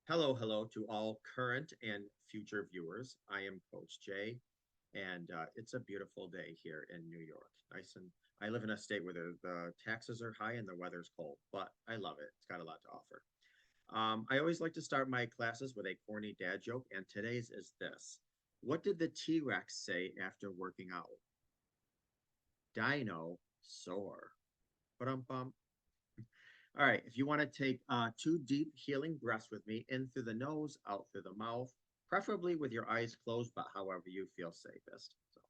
Hello, hello to all current and future viewers. I am Coach Jay, and it's a beautiful day here in New York. Nice and I live in a state where the taxes are high and the weather's cold, but I love it. It's got a lot to offer. I always like to start my classes with a corny dad joke, and today's is this. What did the T-Rex say after working out? Dino sore. Ba-dum-bum. All right, if you want to take two deep healing breaths with me, in through the nose, out through the mouth, preferably with your eyes closed, but however you feel safest. So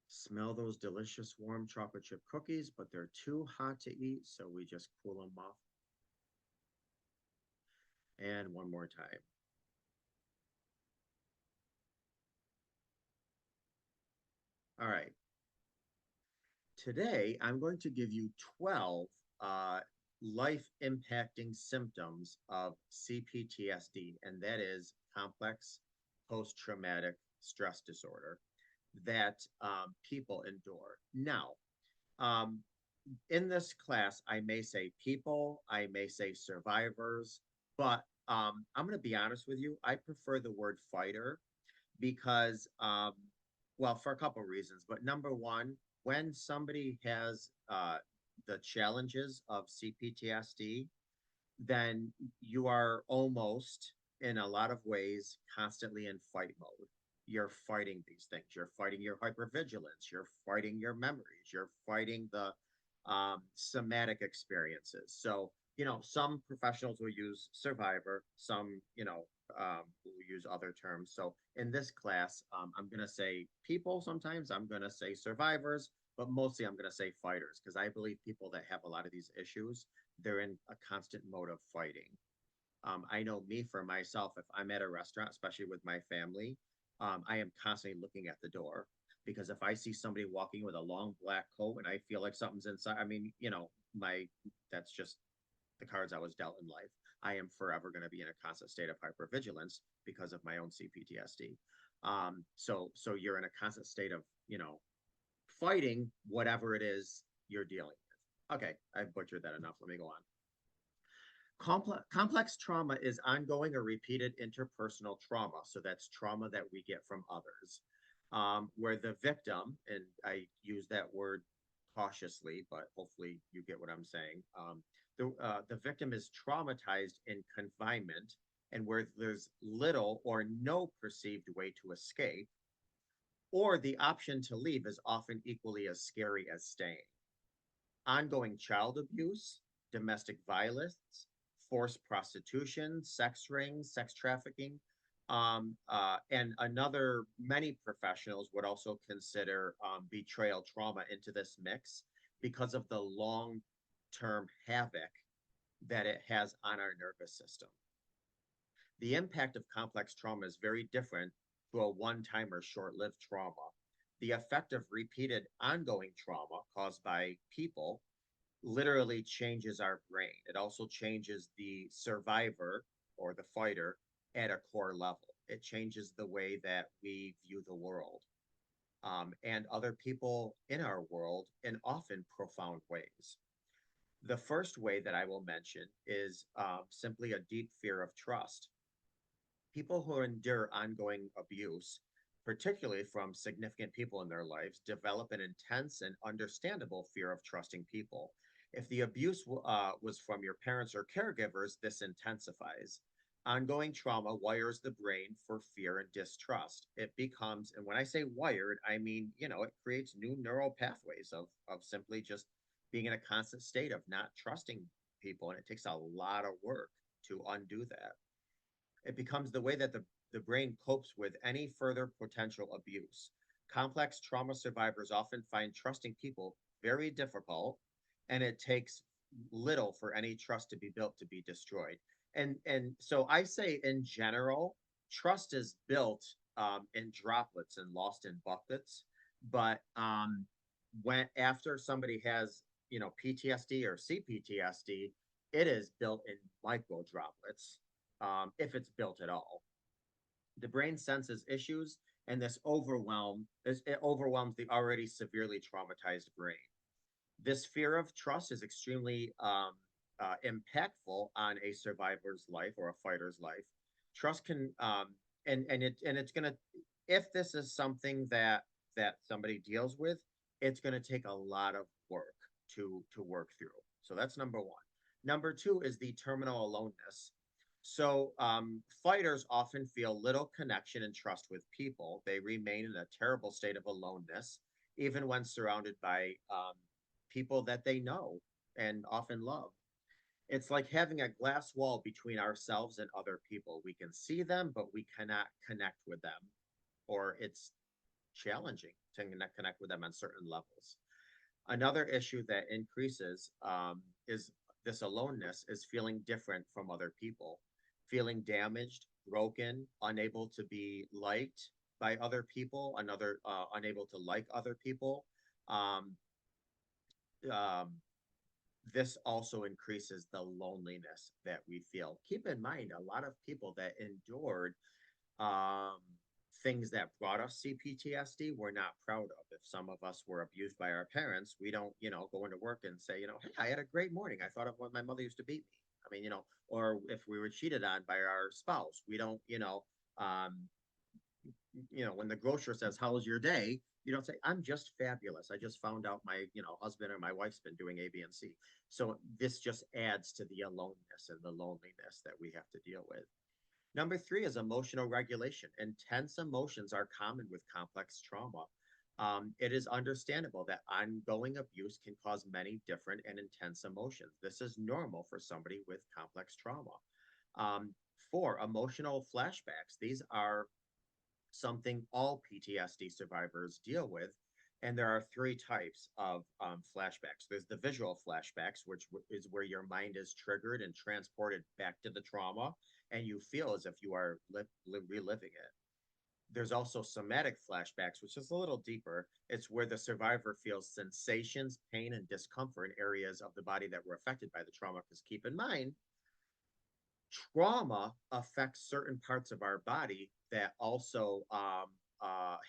smell those delicious warm chocolate chip cookies, but they're too hot to eat, so we just cool them off. And one more time. All right, today I'm going to give you 12 uh, life impacting symptoms of CPTSD, and that is complex post traumatic stress disorder that people endure. Now, um, in this class, I may say people, I may say survivors, but I'm going to be honest with you. I prefer the word fighter because, well, for a couple of reasons. But number one, when somebody has the challenges of CPTSD, then you are almost, in a lot of ways, constantly in fight mode. You're fighting these things. You're fighting your hypervigilance. You're fighting your memories. You're fighting the somatic experiences. So, some professionals will use survivor, some, will use other terms. So, in this class, I'm going to say people sometimes, I'm going to say survivors, but mostly I'm going to say fighters because I believe people that have a lot of these issues, they're in a constant mode of fighting. I know me for myself, if I'm at a restaurant, especially with my family, I am constantly looking at the door because if I see somebody walking with a long black coat and I feel like something's inside, I mean, my that's just the cards I was dealt in life. I am forever going to be in a constant state of hypervigilance because of my own CPTSD. So you're in a constant state of, fighting whatever it is you're dealing with. Okay, I butchered that enough. Let me go on. Complex trauma is ongoing or repeated interpersonal trauma. So that's trauma that we get from others, where the victim, and I use that word cautiously, but hopefully you get what I'm saying. The victim is traumatized in confinement and where there's little or no perceived way to escape, or the option to leave is often equally as scary as staying. Ongoing child abuse, domestic violence, forced prostitution, sex rings, sex trafficking. And another, many professionals would also consider betrayal trauma into this mix because of the long term havoc that it has on our nervous system. The impact of complex trauma is very different to a one time or short lived trauma. The effect of repeated ongoing trauma caused by people literally changes our brain. It also changes the survivor or the fighter at a core level. It changes the way that we view the world and other people in our world in often profound ways. The first way that I will mention is simply a deep fear of trust. People who endure ongoing abuse, particularly from significant people in their lives, develop an intense and understandable fear of trusting people. If the abuse was from your parents or caregivers, this intensifies. Ongoing trauma wires the brain for fear and distrust. It becomes, and when I say wired, I mean, it creates new neural pathways of simply just being in a constant state of not trusting people. And it takes a lot of work to undo that. It becomes the way that the brain copes with any further potential abuse. Complex trauma survivors often find trusting people very difficult, and it takes little for any trust to be built to be destroyed. And so I say in general, trust is built in droplets and lost in buckets. But when after somebody has PTSD or CPTSD, it is built in micro droplets if it's built at all. The brain senses issues, and it overwhelms the already severely traumatized brain. This fear of trust is extremely impactful on a survivor's life or a fighter's life. Trust can and it's gonna, if this is something that somebody deals with, it's gonna take a lot of work to work through. So that's number one. Number two is the terminal aloneness. So fighters often feel little connection and trust with people. They remain in a terrible state of aloneness, even when surrounded by people that they know and often love. It's like having a glass wall between ourselves and other people. We can see them, but we cannot connect with them, or it's challenging to connect with them on certain levels. Another issue that increases is this aloneness is feeling different from other people, feeling damaged, broken, unable to be liked by other people, unable to like other people. Um, um, this also increases the loneliness that we feel. Keep in mind, a lot of people that endured um, things that brought us CPTSD we're not proud of. If some of us were abused by our parents, we don't, go into work and say, hey, I had a great morning. I thought of when my mother used to beat me. I mean, or if we were cheated on by our spouse, we don't, um, when the grocer says, "How's your day?" You don't say, "I'm just fabulous. I just found out my, husband or my wife's been doing A, B, and C." So this just adds to the aloneness and the loneliness that we have to deal with. Number three is emotional regulation. Intense emotions are common with complex trauma. It is understandable that ongoing abuse can cause many different and intense emotions. This is normal for somebody with complex trauma. Um, Four, emotional flashbacks. These are something all PTSD survivors deal with. And there are three types of flashbacks. There's the visual flashbacks, which is where your mind is triggered and transported back to the trauma, and you feel as if you are reliving it. There's also somatic flashbacks, which is a little deeper. It's where the survivor feels sensations, pain, and discomfort in areas of the body that were affected by the trauma. Because keep in mind, trauma affects certain parts of our body that also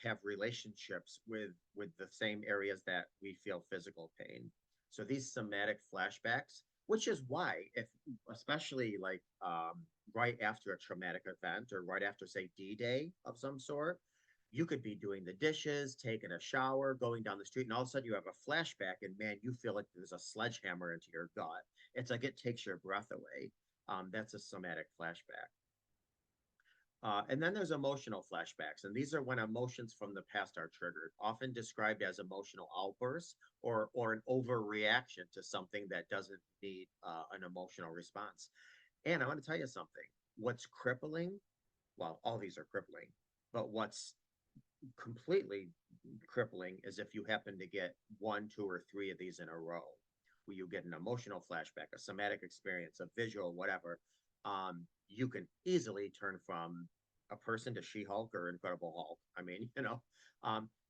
have relationships with the same areas that we feel physical pain. So these somatic flashbacks, which is why, if especially like right after a traumatic event or right after, say, D-Day of some sort, you could be doing the dishes, taking a shower, going down the street, and all of a sudden you have a flashback, and man, you feel like there's a sledgehammer into your gut. It's like it takes your breath away. That's a somatic flashback. And then there's emotional flashbacks, and these are when emotions from the past are triggered, often described as emotional outbursts or an overreaction to something that doesn't need an emotional response. And I want to tell you something. What's crippling? Well, all these are crippling, but what's completely crippling is if you happen to get one, two, or three of these in a row, where you get an emotional flashback, a somatic experience, a visual, whatever. You can easily turn from a person to She-Hulk or Incredible Hulk. I mean,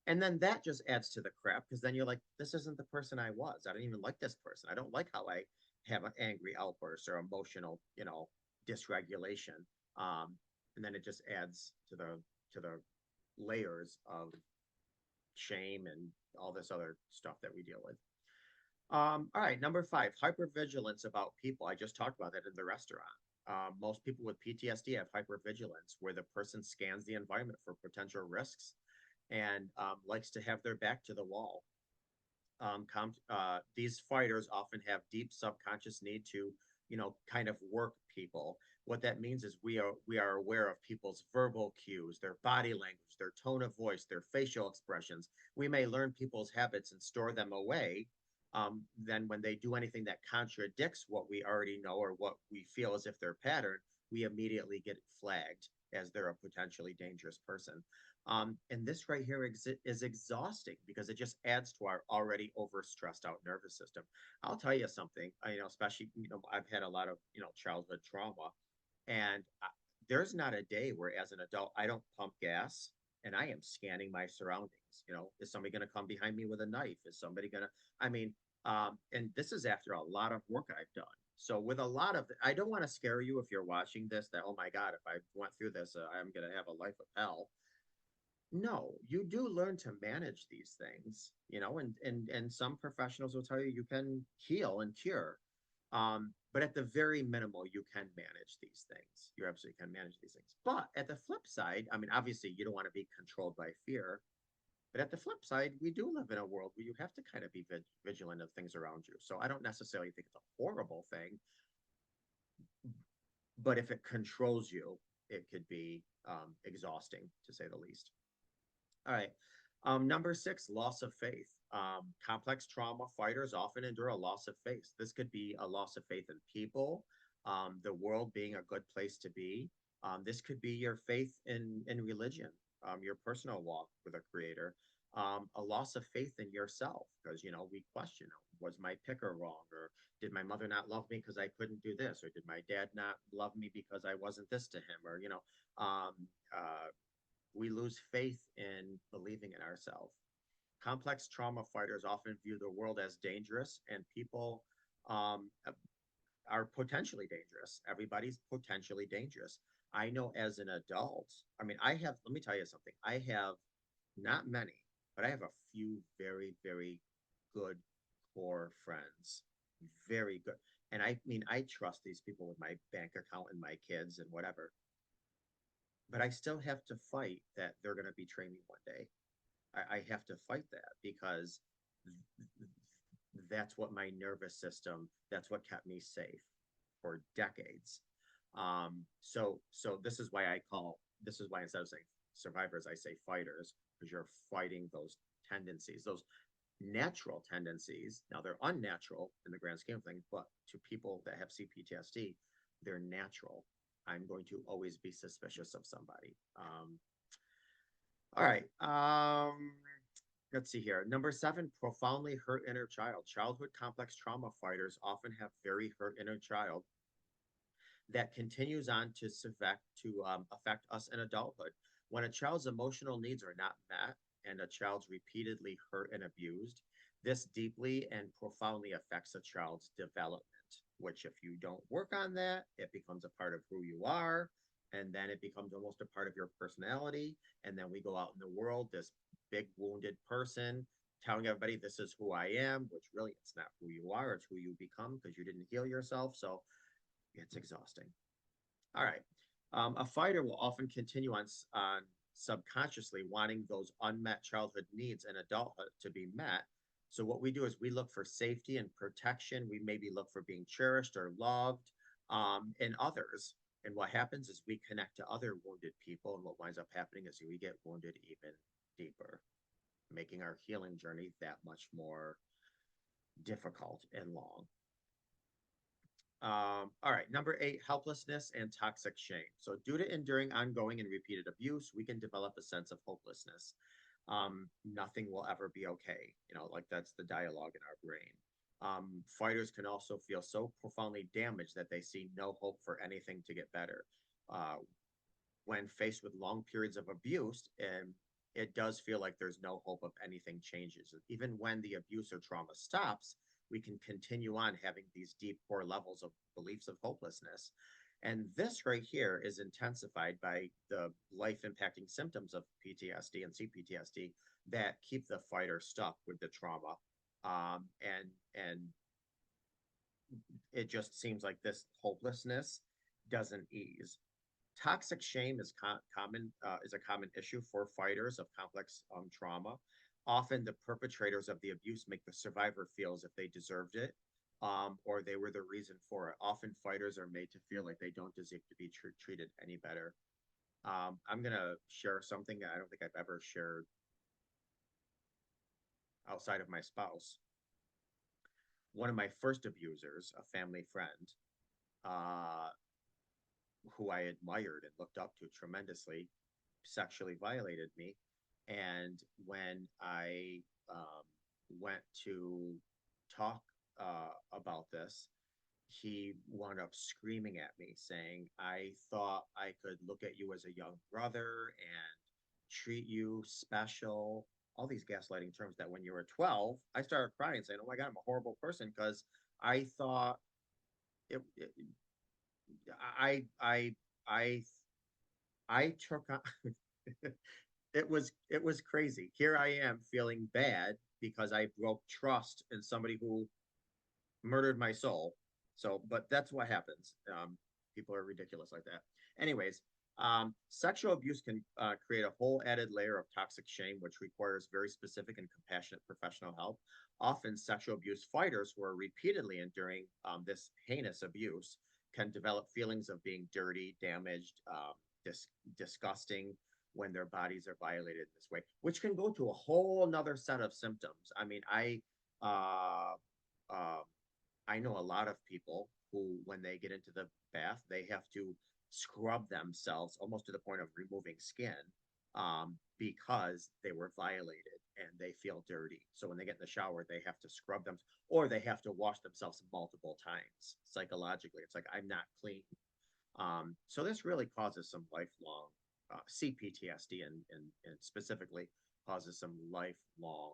and then that just adds to the crap because then you're like, this isn't the person I was. I don't even like this person. I don't like how I have an angry outburst or emotional, dysregulation. Um, and then it just adds to the layers of shame and all this other stuff that we deal with. All right, number five, hypervigilance about people. I just talked about that in the restaurant. Most people with PTSD have hypervigilance, where the person scans the environment for potential risks and likes to have their back to the wall. These fighters often have deep subconscious need to, kind of work people. What that means is we are aware of people's verbal cues, their body language, their tone of voice, their facial expressions. We may learn people's habits and store them away. Then when they do anything that contradicts what we already know or what we feel as if they're patterned, we immediately get flagged as they're a potentially dangerous person. And this right here is exhausting because it just adds to our already overstressed out nervous system. I'll tell you something, especially, I've had a lot of, childhood trauma, and there's not a day where, as an adult, I don't pump gas and I am scanning my surroundings. Is somebody going to come behind me with a knife? Is somebody going to, I mean, and this is after a lot of work I've done. So with a lot of, I don't want to scare you if you're watching this that, oh my God, if I went through this, I'm going to have a life of hell. No, you do learn to manage these things, and some professionals will tell you you can heal and cure. But at the very minimal, you can manage these things. You absolutely can manage these things. But at the flip side, I mean, obviously, you don't want to be controlled by fear. But at the flip side, we do live in a world where you have to kind of be vigilant of things around you. So I don't necessarily think it's a horrible thing, but if it controls you, it could be exhausting to say the least. All right. Number six, loss of faith. Complex trauma fighters often endure a loss of faith. This could be a loss of faith in people, the world being a good place to be. This could be your faith in religion, your personal walk with a creator, a loss of faith in yourself because we question, was my picker wrong, or did my mother not love me because I couldn't do this, or did my dad not love me because I wasn't this to him, or um, uh, we lose faith in believing in ourselves. Complex trauma fighters often view the world as dangerous, and people um, are potentially dangerous. Everybody's potentially dangerous. I know as an adult, I mean, let me tell you something. I have not many, but I have a few very, very good core friends. Very good. And I mean, I trust these people with my bank account and my kids and whatever, but I still have to fight that they're going to betray me one day. I have to fight that because that's what my nervous system, that's what kept me safe for decades. So this is why instead of saying survivors, I say fighters, because you're fighting those tendencies, those natural tendencies. Now they're unnatural in the grand scheme of things, but to people that have CPTSD, they're natural. I'm going to always be suspicious of somebody. All right. Let's see here. Number seven, profoundly hurt inner child. Childhood complex trauma fighters often have very hurt inner child that continues on affect us in adulthood. When a child's emotional needs are not met and a child's repeatedly hurt and abused, this deeply and profoundly affects a child's development, which, if you don't work on that, it becomes a part of who you are. And then it becomes almost a part of your personality. And then we go out in the world, this big wounded person telling everybody this is who I am, which really it's not who you are, it's who you become because you didn't heal yourself. So it's exhausting. All right. A fighter will often continue on subconsciously wanting those unmet childhood needs in adulthood to be met. So what we do is we look for safety and protection. We maybe look for being cherished or loved in others. And what happens is we connect to other wounded people. And what winds up happening is we get wounded even deeper, making our healing journey that much more difficult and long. All right, number eight, helplessness and toxic shame. So, due to enduring ongoing and repeated abuse, we can develop a sense of hopelessness. Nothing will ever be okay. Like that's the dialogue in our brain. Fighters can also feel so profoundly damaged that they see no hope for anything to get better. Uh, when faced with long periods of abuse, and it does feel like there's no hope of anything changes. Even when the abuse or trauma stops, we can continue on having these deep core levels of beliefs of hopelessness. And this right here is intensified by the life impacting symptoms of PTSD and CPTSD that keep the fighter stuck with the trauma. And it just seems like this hopelessness doesn't ease. Toxic shame is a common issue for fighters of complex trauma. Often, the perpetrators of the abuse make the survivor feel as if they deserved it, or they were the reason for it. Often, fighters are made to feel like they don't deserve to be treated any better. I'm gonna share something that I don't think I've ever shared outside of my spouse. One of my first abusers, a family friend, uh, who I admired and looked up to tremendously, sexually violated me. And when I went to talk about this, he wound up screaming at me, saying, I thought I could look at you as a young brother and treat you special. All these gaslighting terms that when you were 12, I started crying, saying, oh my God, I'm a horrible person because I thought it I I I I took on it was crazy. Here I am feeling bad because I broke trust in somebody who murdered my soul. So, but that's what happens. People are ridiculous like that. Anyways, sexual abuse can create a whole added layer of toxic shame, which requires very specific and compassionate professional help. Often, sexual abuse fighters who are repeatedly enduring this heinous abuse can develop feelings of being dirty, damaged, disgusting when their bodies are violated in this way, which can go to a whole nother set of symptoms. I mean, uh, uh, I know a lot of people who, when they get into the bath, they have to scrub themselves almost to the point of removing skin because they were violated and they feel dirty. So when they get in the shower, they have to scrub them or they have to wash themselves multiple times psychologically. It's like, I'm not clean. So this really causes some lifelong CPTSD and specifically causes some lifelong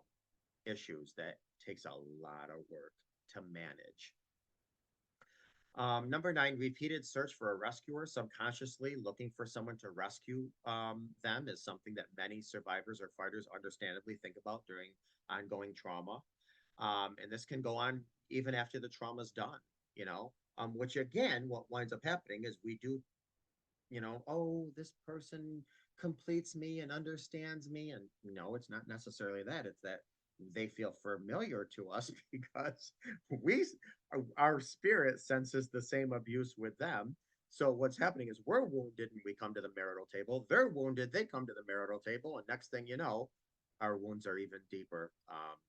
issues that takes a lot of work to manage. Number nine, repeated search for a rescuer, subconsciously looking for someone to rescue them is something that many survivors or fighters understandably think about during ongoing trauma. And this can go on even after the trauma is done, which again, what winds up happening is we do, oh, this person completes me and understands me. And no, it's not necessarily that. It's that they feel familiar to us because we our spirit senses the same abuse with them. So what's happening is we're wounded and we come to the marital table. They're wounded, they come to the marital table, and next thing you know, our wounds are even deeper.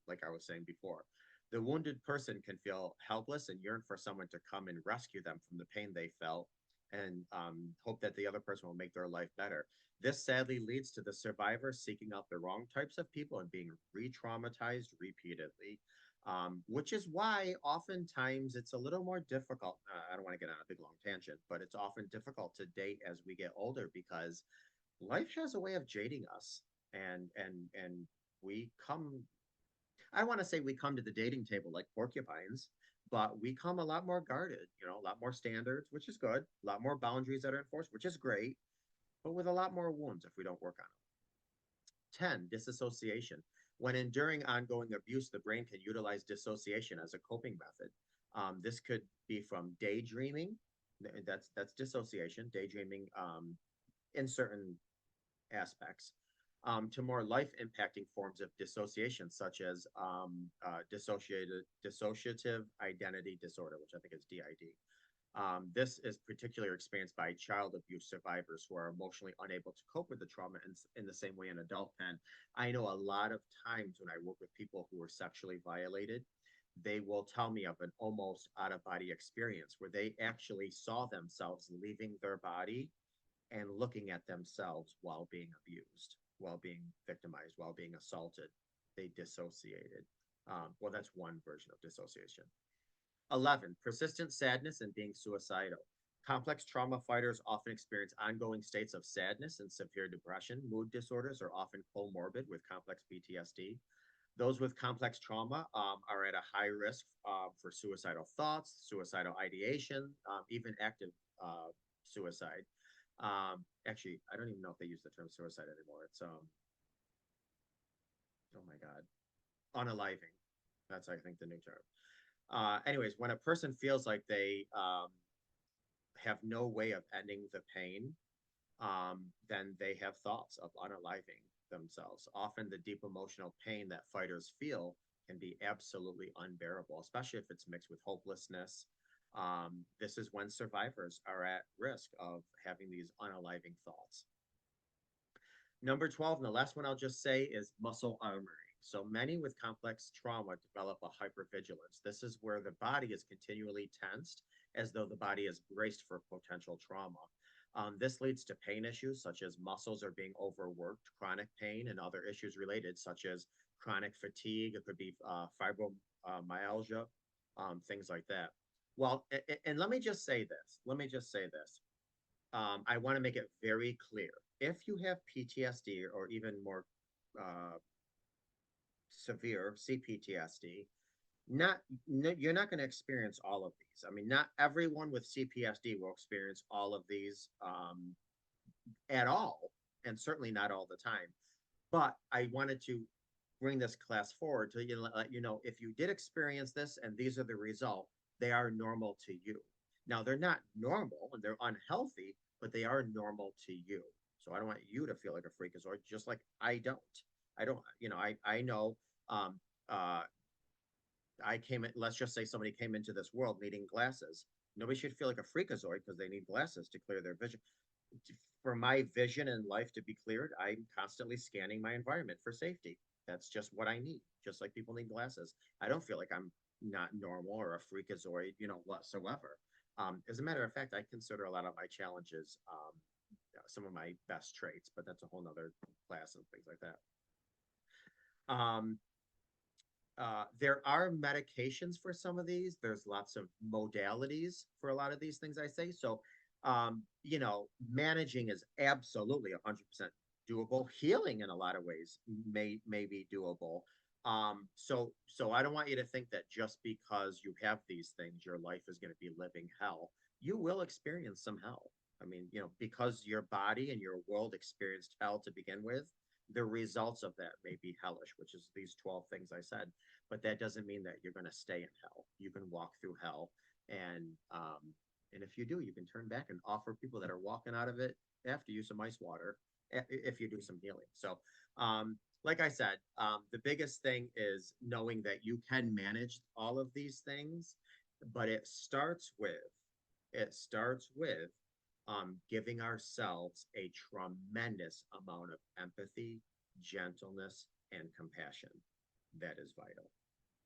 Like I was saying before, the wounded person can feel helpless and yearn for someone to come and rescue them from the pain they felt and hope that the other person will make their life better. This sadly leads to the survivor seeking out the wrong types of people and being re traumatized repeatedly, which is why oftentimes it's a little more difficult. I don't want to get on a big long tangent, but it's often difficult to date as we get older because life has a way of jading us. And we come, I want to say we come to the dating table like porcupines, but we come a lot more guarded, a lot more standards, which is good, a lot more boundaries that are enforced, which is great, but with a lot more wounds if we don't work on them. 10, disassociation. When enduring ongoing abuse, the brain can utilize dissociation as a coping method. This could be from daydreaming, that's dissociation, daydreaming in certain aspects, to more life impacting forms of dissociation, such as dissociative identity disorder, which I think is DID. This is particularly experienced by child abuse survivors who are emotionally unable to cope with the trauma in the same way an adult can. I know a lot of times when I work with people who were sexually violated, they will tell me of an almost out of body experience where they actually saw themselves leaving their body and looking at themselves while being abused, while being victimized, while being assaulted. They dissociated. Well, that's one version of dissociation. 11, persistent sadness and being suicidal. Complex trauma fighters often experience ongoing states of sadness and severe depression. Mood disorders are often comorbid with complex PTSD. Those with complex trauma are at a high risk for suicidal thoughts, suicidal ideation, even active suicide. Actually, I don't even know if they use the term suicide anymore. It's oh my god, unaliving. That's I think the new term. Anyways, when a person feels like they have no way of ending the pain, then they have thoughts of unaliving themselves. Often, the deep emotional pain that fighters feel can be absolutely unbearable, especially if it's mixed with hopelessness. This is when survivors are at risk of having these unaliving thoughts. Number 12, and the last one I'll just say is muscle armoring. So many with complex trauma develop a hypervigilance. This is where the body is continually tensed as though the body is braced for potential trauma. This leads to pain issues such as muscles are being overworked, chronic pain, and other issues related, such as chronic fatigue. It could be fibromyalgia, things like that. Well, and let me just say this. Let me just say this. I want to make it very clear. If you have PTSD or even more uh, severe CPTSD, not you're not going to experience all of these. I mean, not everyone with CPTSD will experience all of these at all, and certainly not all the time. But I wanted to bring this class forward to let you know if you did experience this and these are the result, they are normal to you. Now they're not normal and they're unhealthy, but they are normal to you. So I don't want you to feel like a freakazoid, just like I don't. I don't, I know um uh I came in, let's just say somebody came into this world needing glasses. Nobody should feel like a freakazoid because they need glasses to clear their vision. For my vision in life to be cleared, I'm constantly scanning my environment for safety. That's just what I need, just like people need glasses. I don't feel like I'm not normal or a freakazoid, whatsoever. As a matter of fact, I consider a lot of my challenges some of my best traits, but that's a whole nother class and things like that. Um, there are medications for some of these. There's lots of modalities for a lot of these things I say. So, managing is absolutely 100% doable. Healing in a lot of ways may be doable. So I don't want you to think that just because you have these things, your life is going to be living hell. You will experience some hell. I mean, because your body and your world experienced hell to begin with, the results of that may be hellish, which is these 12 things I said. But that doesn't mean that you're going to stay in hell. You can walk through hell, and and if you do, you can turn back and offer people that are walking out of it after you some ice water if you do some healing. So, like I said, the biggest thing is knowing that you can manage all of these things, but it starts with giving ourselves a tremendous amount of empathy, gentleness, and compassion. That is vital.